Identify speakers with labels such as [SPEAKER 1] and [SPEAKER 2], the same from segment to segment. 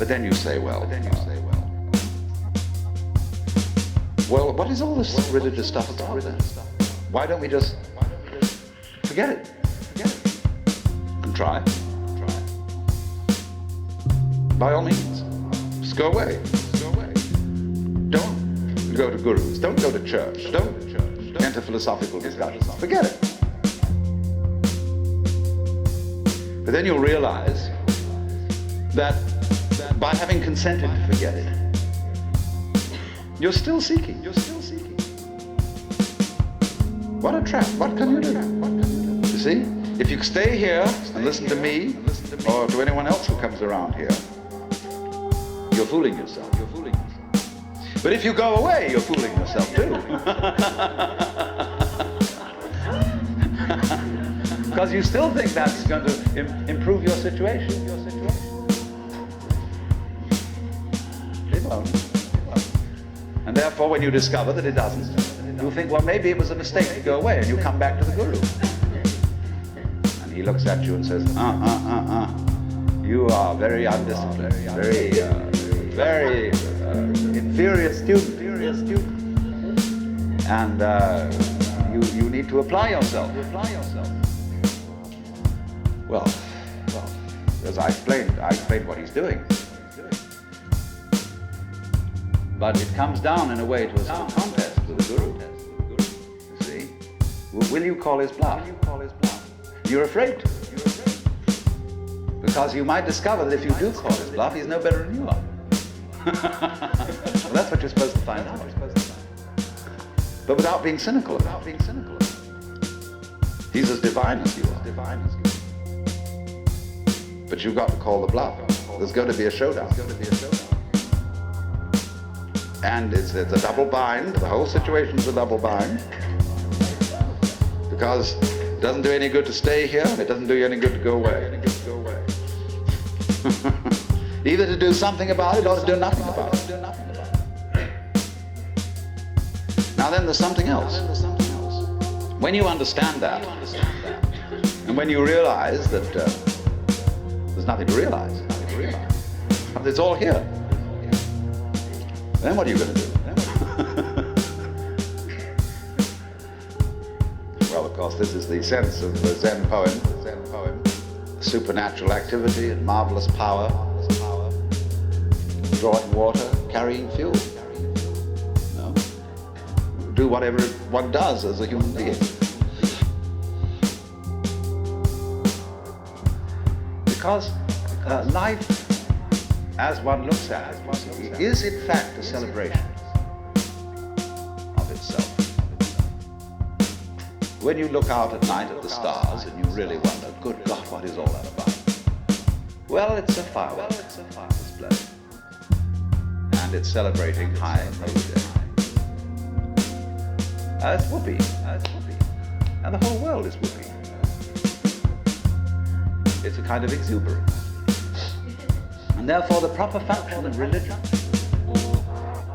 [SPEAKER 1] But then you say, well, what is all this religious stuff about then? Why don't we just forget it? And try. By all means. Just go away. Don't go to gurus. Don't go to church. Don't enter philosophical discussions. Forget it. But then you'll realize that by having consented to forget it, you're still seeking. What a trap. What can you do? You see? If you stay here and listen to me or to anyone else who comes around here, you're fooling yourself. But if you go away, you're fooling yourself too. Because you still think that's going to improve your situation. It won't. And therefore, when you discover that it doesn't, you'll think, well, maybe it was a mistake to go away, and you come back to the guru. And he looks at you and says, you are very undisciplined, very inferior student. And you need to apply yourself. Well, as I explained what he's doing. But it comes down in a way to a sort of contest with the guru. You see? Will you call his bluff? You're afraid to. Because you might discover that if you do call his bluff, he's no better than you are. Well, that's what you're supposed to find out. But without being cynical. He's as divine as you are. But you've got to call the bluff. There's going to be a showdown. And it's a double bind. The whole situation's a double bind. Because it doesn't do any good to stay here, and it doesn't do you any good to go away. Either to do something about it or to do nothing about it. Now then, there's something else. When you understand that, and when you realize that there's nothing to realize, it's all here, then what are you going to do? Well, of course, this is the sense of the Zen poem. Supernatural activity and marvelous power, drawing water, carrying fuel. No? Do whatever one does as a human being. Because life, as one looks at it, is in fact a celebration of itself. When you look out at night at the stars and you really wonder, good God, what is all that about? Well, it's a firework display. And it's celebrating high and holy day. It's whoopee. And the whole world is whoopee. It's a kind of exuberance. And therefore the proper function of religion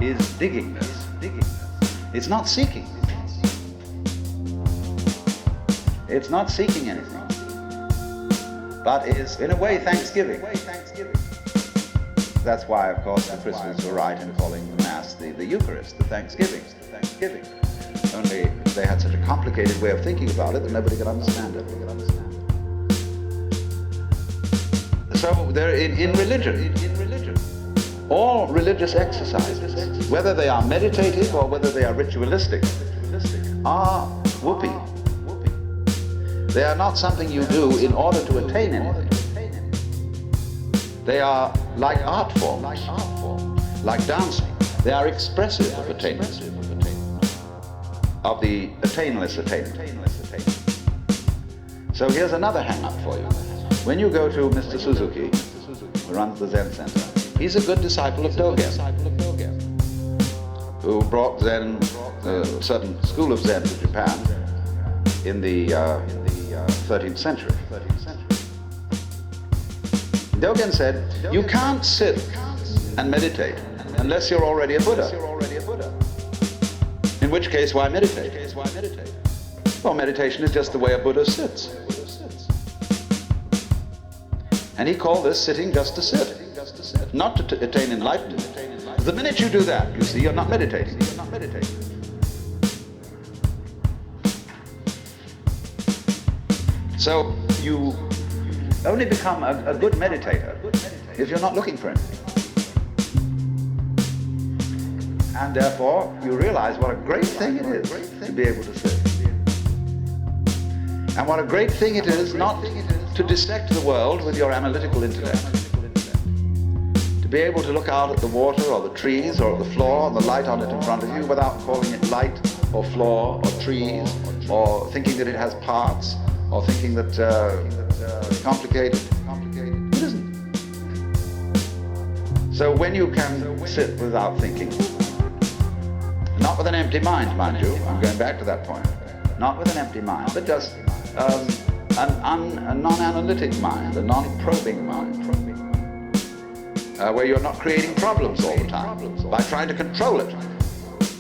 [SPEAKER 1] is digging this. It's not seeking. It's not seeking anything, but is, in a way, thanksgiving. That's why, of course, the Christians were right in calling the Mass the Eucharist, the Thanksgiving. Only they had such a complicated way of thinking about it that nobody could understand it. So they're in religion, all religious exercises, whether they are meditative or whether they are ritualistic, are whoopee. They are not something you do in order to attain anything. They are like art forms, like dancing. They are expressive of attainment, of the attainless attainment. So here's another hang-up for you. When you go to Mr. Suzuki, who runs the Zen Center, he's a good disciple of Dogen, who brought Zen, a certain school of Zen to Japan in the 13th century. Dogen said, you can't sit and meditate unless you're already a Buddha. In which case, why meditate? Well, meditation is just the way a Buddha sits. And he called this sitting just to sit. not to attain enlightenment. The minute you do that, you see, you're not meditating. So you only become a good meditator if you're not looking for anything. And therefore, you realize what a great thing it is to be able to sit. And what a great thing it is not to dissect the world with your analytical intellect. To be able to look out at the water or the trees or at the floor and the light on it in front of you without calling it light or floor or trees or thinking that it has parts or thinking that it's complicated. It isn't. So when you can sit without thinking, not with an empty mind, mind you, I'm going back to that point, not with an empty mind, but just a non-analytic mind, a non-probing mind, where you're not creating problems all the time by trying to control it,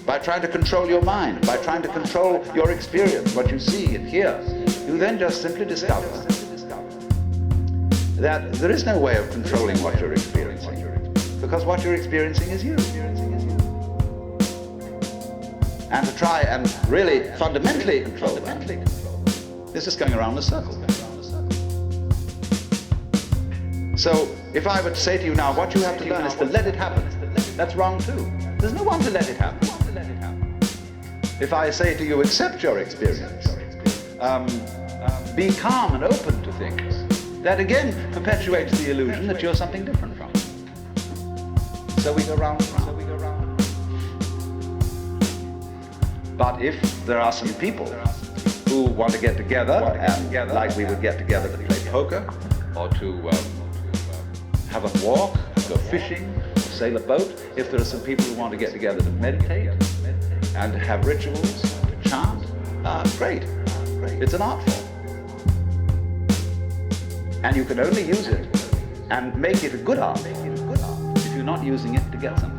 [SPEAKER 1] by trying to control your mind, by trying to control your experience, what you see and hear. You then just simply discover that there is no way of controlling what you're experiencing, because what you're experiencing is you. And to try and really fundamentally control that is just going around the circle. So if I were to say to you now, what you have to learn is to let it happen, that's wrong too. There's no one to let it happen. If I say to you, accept your experience, be calm and open to things, that again perpetuates the illusion that you're something different from. So we go round and round. But if there are some people who want to get together, and like we would get together to play poker, or to have a walk, go fishing, or sail a boat, if there are some people who want to get together to meditate and have rituals, to chant, great. It's an art form. And you can only use it and make it a good art if you're not using it to get something.